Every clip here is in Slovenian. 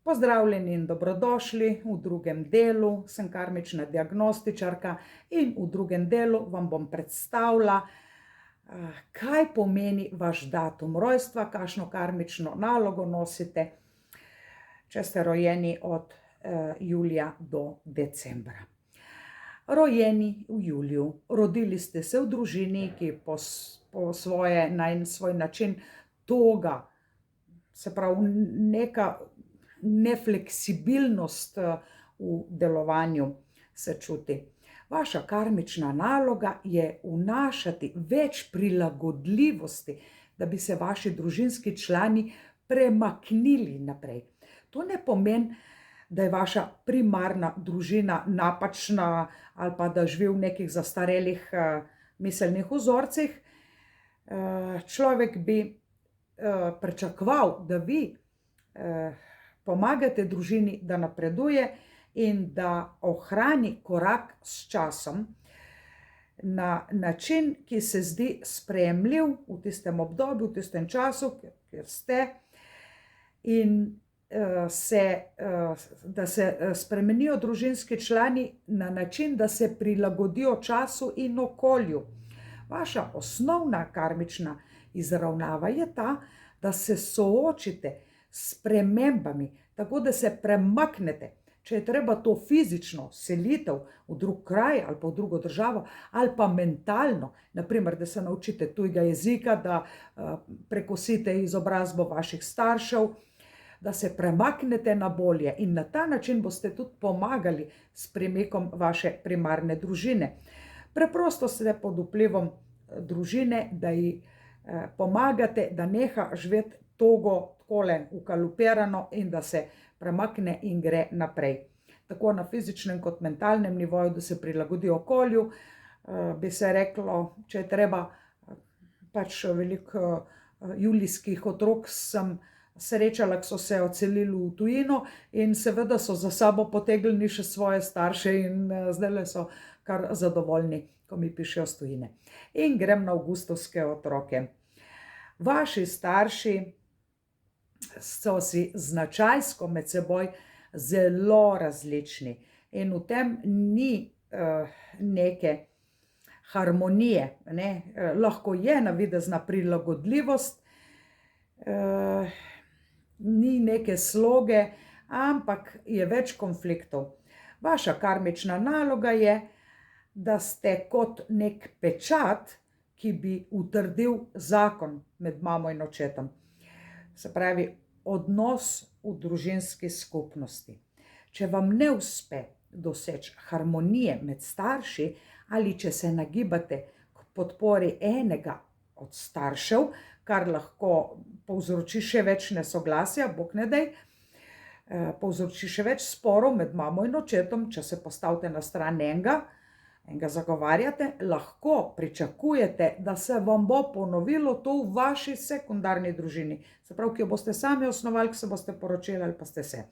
Pozdravljeni in dobrodošli v drugem delu. Sem karmična diagnostičarka in v drugem delu vam bom predstavila, kaj pomeni vaš datum rojstva, kakšno karmično nalogo nosite, če ste rojeni od julija do decembra. Rojeni v juliju, rodili ste se v družini, ki na svoj način toga, se pravi neka nefleksibilnost v delovanju se čuti. Vaša karmična naloga je vnašati več prilagodljivosti, da bi se vaši družinski člani premaknili naprej. To ne pomeni, da je vaša primarna družina napačna ali pa da živi v nekih zastarelih miselnih vzorcih. Človek bi pričakoval, da vi pomagate družini, da napreduje in da ohrani korak s časom na način, ki se zdi sprejemljiv v tistem obdobju, v tistem času, kjer ste, in da se spremenijo družinski člani na način, da se prilagodijo času in okolju. Vaša osnovna karmična izravnava je ta, da se soočite s spremembami, tako da se premaknete. Če je treba to fizično, selitev v drug kraj ali pa v drugo državo, ali pa mentalno, naprimer, da se naučite tujega jezika, da prekosite izobrazbo vaših staršev, da se premaknete na bolje in na ta način boste tudi pomagali s premikom vaše primarne družine. Preprosto ste pod vplivom družine, da ji pomagate, da neha živeti togo, takole ukalupirano in da se premakne in gre naprej. Tako na fizičnem kot mentalnem nivoju, da se prilagodi okolju, bi se reklo, če je treba, pač veliko julijskih otrok sem srečala, ki so se odselili v tujino in seveda so za sabo potegnili še svoje starše in zdajle so kar zadovoljni, ko mi pišejo s tujine. In grem na avgustovske otroke. Vaši starši so si značajsko med seboj zelo različni in v tem ni neke harmonije, ne. Lahko je navidezna prilagodljivost, ni neke sloge, ampak je več konfliktov. Vaša karmična naloga je, da ste kot nek pečat, ki bi utrdil zakon med mamo in očetom. Se pravi, odnos v družinski skupnosti. Če vam ne uspe doseči harmonije med starši ali če se nagibate k podpori enega od staršev, kar lahko povzroči še več nesoglasja, bog ne daj, povzroči še več sporov med mamo in očetom, če se postavite na stran enega zagovarjate, lahko pričakujete, da se vam bo ponovilo to v vaši sekundarni družini. Se pravi, ki jo boste sami osnovali, ki se boste poročili ali pa ste se.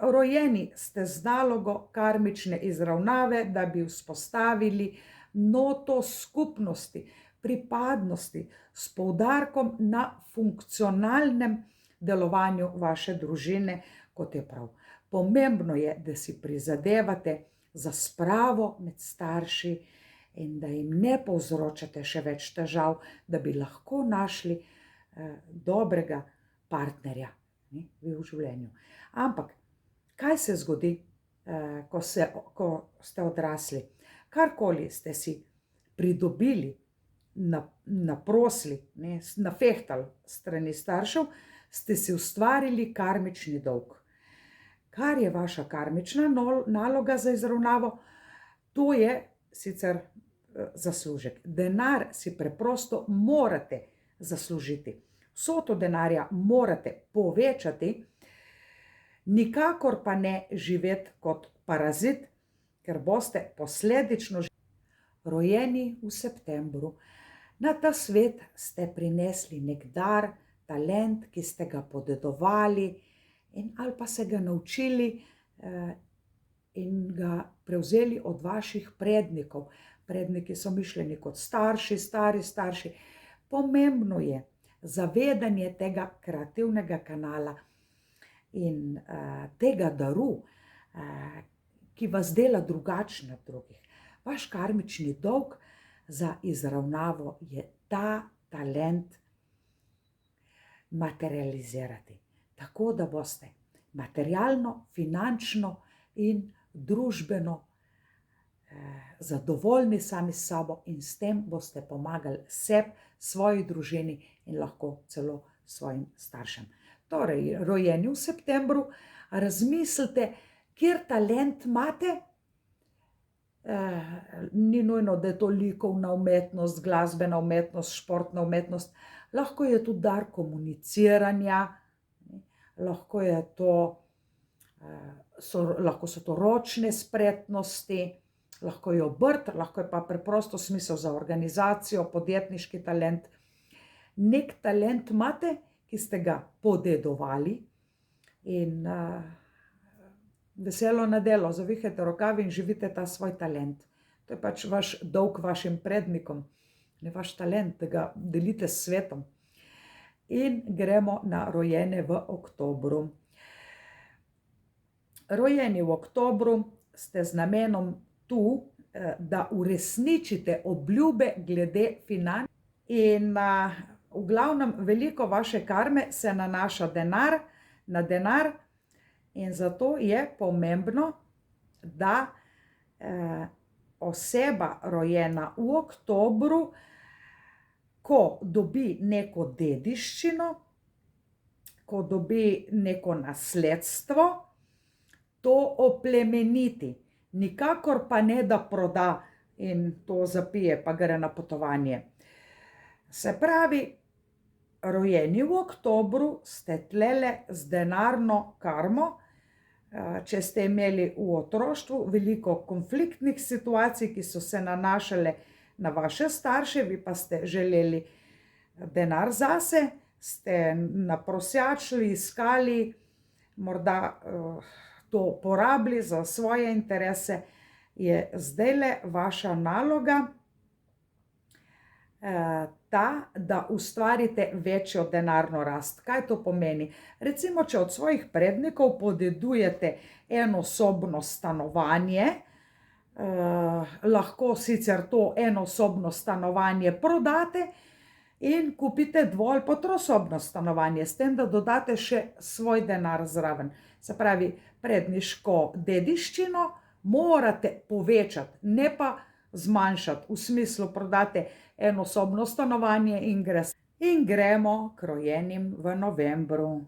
Rojeni ste z nalogo karmične izravnave, da bi vzpostavili noto skupnosti, pripadnosti s poudarkom na funkcionalnem delovanju vaše družine, kot je prav. Pomembno je, da si prizadevate za spravo med starši in da jim ne povzročate še več težav, da bi lahko našli dobrega partnerja v življenju. Ampak, kaj se zgodi, ko ste odrasli? Karkoli ste si pridobili, naprosili, nafehtali strani staršev, ste si ustvarili karmični dolg. Kar je vaša karmična naloga za izravnavo, to je sicer zaslužek. Denar si preprosto morate zaslužiti. Vsoto denarja morate povečati, nikakor pa ne živeti kot parazit, ker boste posledično rojeni v septembru. Na ta svet ste prinesli nek dar, talent, ki ste ga podedovali, ali pa se ga naučili in ga prevzeli od vaših prednikov. Predniki so mišljeni kot starši, stari starši. Pomembno je zavedanje tega kreativnega kanala in tega daru, ki vas dela drugačne od drugih. Vaš karmični dolg za izravnavo je ta talent materializirati. Tako da boste materialno, finančno in družbeno zadovoljni sami s sabo in s tem boste pomagali sebi, svoji družini in lahko celo svojim staršem. Torej, rojeni v septembru, razmislite, kjer talent imate. Ni nujno, da je to likovna umetnost, glasbena umetnost, športna umetnost. Lahko je tudi dar komuniciranja, lahko so to ročne spretnosti, lahko je obrt, lahko je pa preprosto smisel za organizacijo, podjetniški talent. Nek talent imate, ki ste ga podedovali in veselo na delo, zavihajte rokavi in živite ta svoj talent. To je pač vaš dolg vašim prednikom, ne vaš talent, da ga delite s svetom. In gremo na rojene v oktobru. Rojeni v oktobru ste z namenom tu, da uresničite obljube glede financ in v glavnem veliko vaše karme se nanaša na denar in zato je pomembno, da oseba rojena v oktobru, ko dobi neko dediščino, ko dobi neko nasledstvo, to oplemeniti. Nikakor pa ne, da proda in to zapije, pa gre na potovanje. Se pravi, rojeni v oktobru ste tlele z denarno karmo. Če ste imeli v otroštvu veliko konfliktnih situacij, ki so se nanašale na vaše starše, vi pa ste želeli denar zase, ste naprosjačili, iskali, morda to porabili za svoje interese, je zdajle vaša naloga ta, da ustvarite večjo denarno rast. Kaj to pomeni? Recimo, če od svojih prednikov podedujete enosobno stanovanje, lahko sicer to enosobno stanovanje prodate in kupite dvo- ali pa trosobno stanovanje, s tem, da dodate še svoj denar zraven. Se pravi, predniško dediščino morate povečati, ne pa zmanjšati, v smislu prodate enosobno stanovanje in gremo k rojenim v novembru.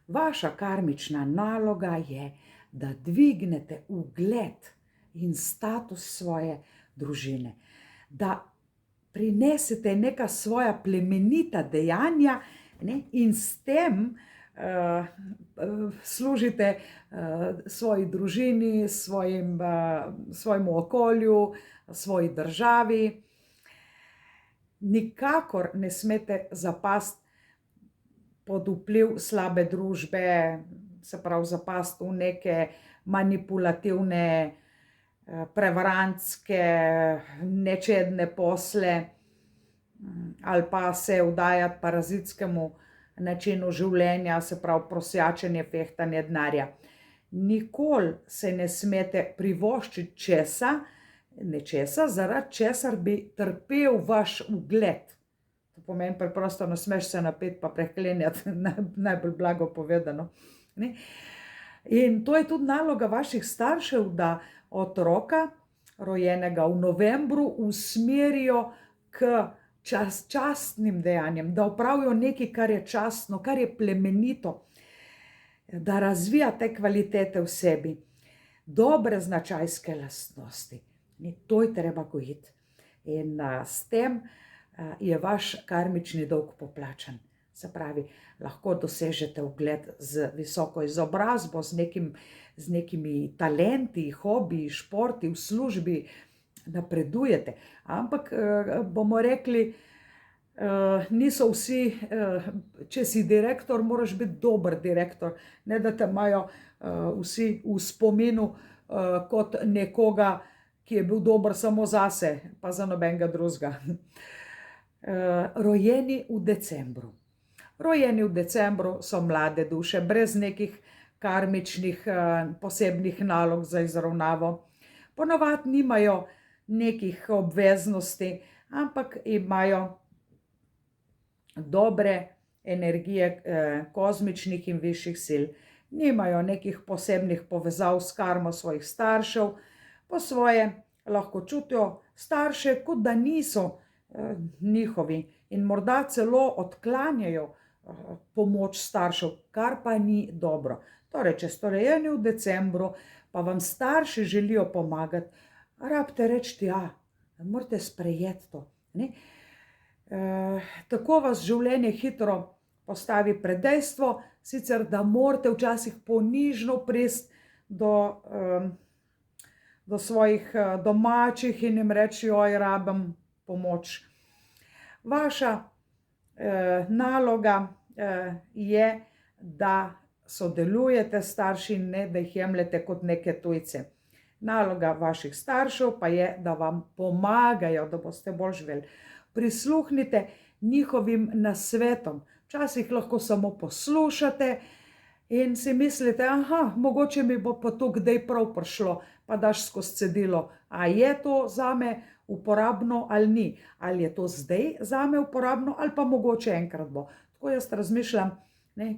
Vaša karmična naloga je, da dvignete ugled in status svoje družine, da prinesete neka svoja plemenita dejanja, ne, in s tem služite svoji družini, svojemu okolju, svoji državi. Nikakor ne smete zapasti pod vpliv slabe družbe, se pravi zapasti v neke manipulativne, prevarantske, nečedne posle ali pa se vdajati parazitskemu načinu življenja, se pravi prosjačenje, fehtanje denarja. Nikoli se ne smete privoščiti nečesa, zaradi česar bi trpel vaš ugled. To pomeni preprosto, ne smeš se napeti pa prehklenjati, najbolj blago povedano. In to je tudi naloga vaših staršev, da otroka, rojenega v novembru, usmerijo k častnim dejanjem, da opravijo nekaj, kar je častno, kar je plemenito, da razvija te kvalitete v sebi, dobre značajske lastnosti. To je treba gojiti. In s tem je vaš karmični dolg poplačan. Se pravi, lahko dosežete ugled z visoko izobrazbo, z nekimi talenti, hobiji, športi, v službi napredujete. Ampak bomo rekli, niso vsi, če si direktor, moraš biti dober direktor, ne da te imajo vsi v spominu kot nekoga, ki je bil dober samo zase, pa za nobenega drugega. Rojeni v decembru. Rojeni v decembru so mlade duše, brez nekih karmičnih posebnih nalog za izravnavo. Ponavadi nimajo nekih obveznosti, ampak imajo dobre energije kozmičnih in višjih sil. Nimajo nekih posebnih povezav s karmo svojih staršev, po svoje lahko čutijo starše, kot da niso njihovi in morda celo odklanjajo pomoč staršev, kar pa ni dobro. Torej, če ste rojeni v decembru, pa vam starši želijo pomagati, rabite reči ja, morate sprejeti to. Tako vas življenje hitro postavi pred dejstvo, sicer da morate včasih ponižno priti do svojih domačih in jim reči, oj, rabim pomoč. Vaša naloga je, da sodelujete s starši, ne da jih jemljete kot neke tujce. Naloga vaših staršev pa je, da vam pomagajo, da boste bolj živeli. Prisluhnite njihovim nasvetom. Včasih lahko samo poslušate in si mislite, aha, mogoče mi bo pa to kdaj prav prišlo, pa daš skozi cedilo. A je to zame uporabno ali ni? Ali je to zdaj zame uporabno ali pa mogoče enkrat bo? Tako jaz razmišljam,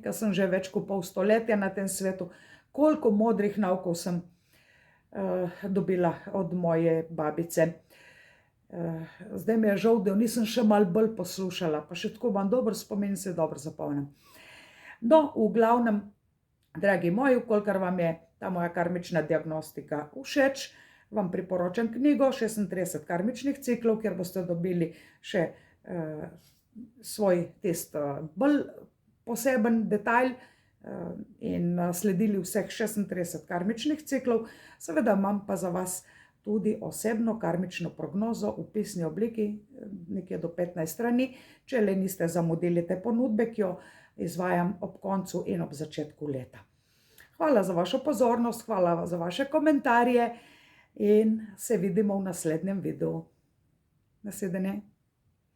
ker sem že več kot pol stoletja na tem svetu, koliko modrih naukov sem dobila od moje babice. Zdaj mi je žal, da jo nisem še malo bolj poslušala, pa še tako imam dober spomin, se dobro zapomnim. No, v glavnem, dragi moji, kolikor vam je ta moja karmična diagnostika všeč, vam priporočam knjigo 36 karmičnih ciklov, kjer boste dobili še svoj test bolj poseben detalj in sledili vseh 36 karmičnih ciklov. Seveda imam pa za vas tudi osebno karmično prognozo v pisni obliki, nekje do 15 strani, če le niste zamudili te ponudbe, ki jo izvajam ob koncu in ob začetku leta. Hvala za vašo pozornost, hvala za vaše komentarje in se vidimo v naslednjem videu. Nasvidenje.